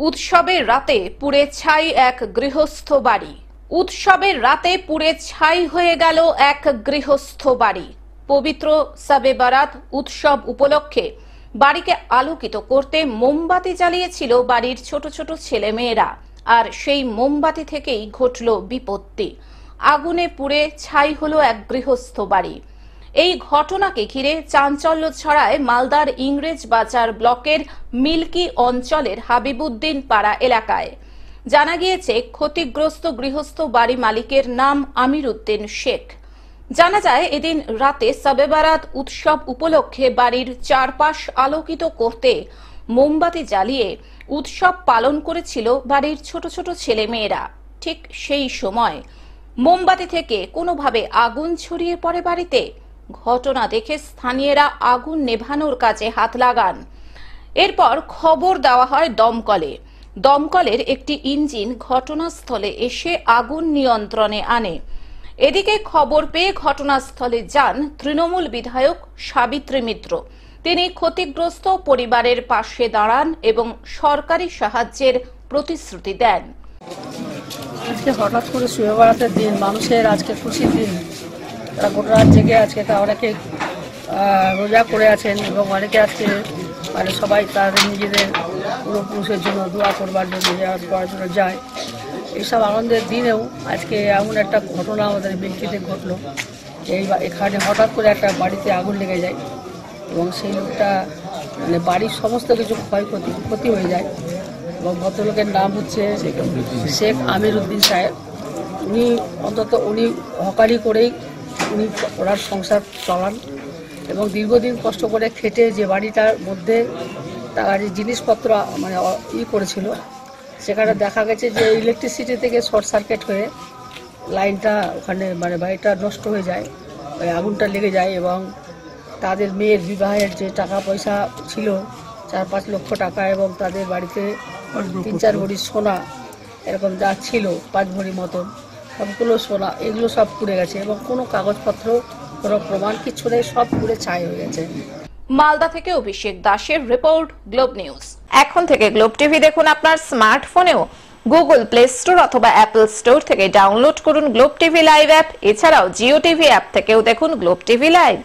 উৎসবের রাতে পুড়ে ছাই এক গৃহস্থ বাড়ি। উৎসবের রাতে পুড়ে ছাই হয়ে গেল এক গৃহস্থ বাড়ি। পবিত্র শবে বারাত উৎসব উপলক্ষে বাড়িকে আলোকিত করতে মোমবাতি জ্বালিয়েছিল বাড়ির ছোট ছোট ছেলেমেয়েরা, আর সেই মোমবাতি থেকেই ঘটল বিপত্তি। আগুনে পুড়ে ছাই হলো এক গৃহস্থ বাড়ি। এই ঘটনাকে ঘিরে চাঞ্চল্য ছড়ায় মালদার ইংরেজ বাজার ব্লকের মিল্কি অঞ্চলের হাবিবুদ্দিন পাড়া এলাকায়। জানা গিয়েছে, ক্ষতিগ্রস্ত গৃহস্থ বাড়ি মালিকের নাম আমির উদ্দিন শেখ। জানা যায়, এদিন রাতে শবে বারাত উৎসব উপলক্ষে বাড়ির চারপাশ আলোকিত করতে মোমবাতি জ্বালিয়ে উৎসব পালন করেছিল বাড়ির ছোট ছোট ছেলেমেয়েরা। ঠিক সেই সময় মোমবাতি থেকে কোনোভাবে আগুন ছড়িয়ে পড়ে বাড়িতে। ঘটনা দেখে স্থানীয়রা আগুন নেভানোর কাজে হাত লাগান। এরপর খবর দেওয়া হয় দমকলে। দমকলের একটি ইঞ্জিন ঘটনাস্থলে এসে আগুন নিয়ন্ত্রণে আনে। এদিকে খবর পেয়ে ঘটনাস্থলে যান তৃণমূল বিধায়ক সাবিত্রী মিত্র। তিনি ক্ষতিগ্রস্ত পরিবারের পাশে দাঁড়ান এবং সরকারি সাহায্যের প্রতিশ্রুতি দেন। আজকে হঠাৎ করে শবে বারাতের দিন, মানুষের আজকে খুশির দিন। তারা গোটা রাত জেগে আজকে অনেকে রোজা করে আছেন এবং অনেকে আজকে সবাই তাদের নিজেদের পূর্বপুরুষের জন্য দোয়া করবার জন্য করার জন্য যায়। এইসব আনন্দের দিনেও আজকে এমন একটা ঘটনা আমাদের মিল্কিতে ঘটলো। এখানে হঠাৎ করে একটা বাড়িতে আগুন লেগে যায় এবং সেই লোকটা বাড়ির সমস্ত কিছু ক্ষতি হয়ে যায়। এবং ভদ্রলোকের নাম হচ্ছে শেখ আমির উদ্দিন সাহেব। উনি হকারি করেই ওনার সংসার চালান এবং দীর্ঘদিন কষ্ট করে খেটে যে বাড়িটার মধ্যে তারা যে জিনিসপত্র করেছিল, সেখানে দেখা গেছে যে ইলেকট্রিসিটি থেকে শর্ট সার্কিট হয়ে লাইনটা ওখানে বাড়িটা নষ্ট হয়ে যায়, আগুনটা লেগে যায়। এবং তাদের মেয়ের বিবাহের যে টাকা পয়সা ছিল 4-5 লক্ষ টাকা এবং তাদের বাড়িতে 3-4 ভরি সোনা এরকম যা ছিল, 5 ভরি মতন সবগুলো সোনা, এগুলো সব পুড়ে গেছে এবং কোনো কাগজপত্র, কোনো প্রমাণ কিছু নেই, সব পুড়ে ছাই হয়ে গেছে। মালদা থেকে অভিষেক দাসের রিপোর্ট, গ্লোব নিউজ। এখন থেকে গ্লোব টিভি দেখুন আপনার স্মার্টফোনেও। গুগল প্লে স্টোর অথবা অ্যাপল স্টোর থেকে ডাউনলোড করুন গ্লোব টিভি লাইভ অ্যাপ। এছাড়াও জিও টিভি অ্যাপ থেকেও দেখুন গ্লোব টিভি লাইভ।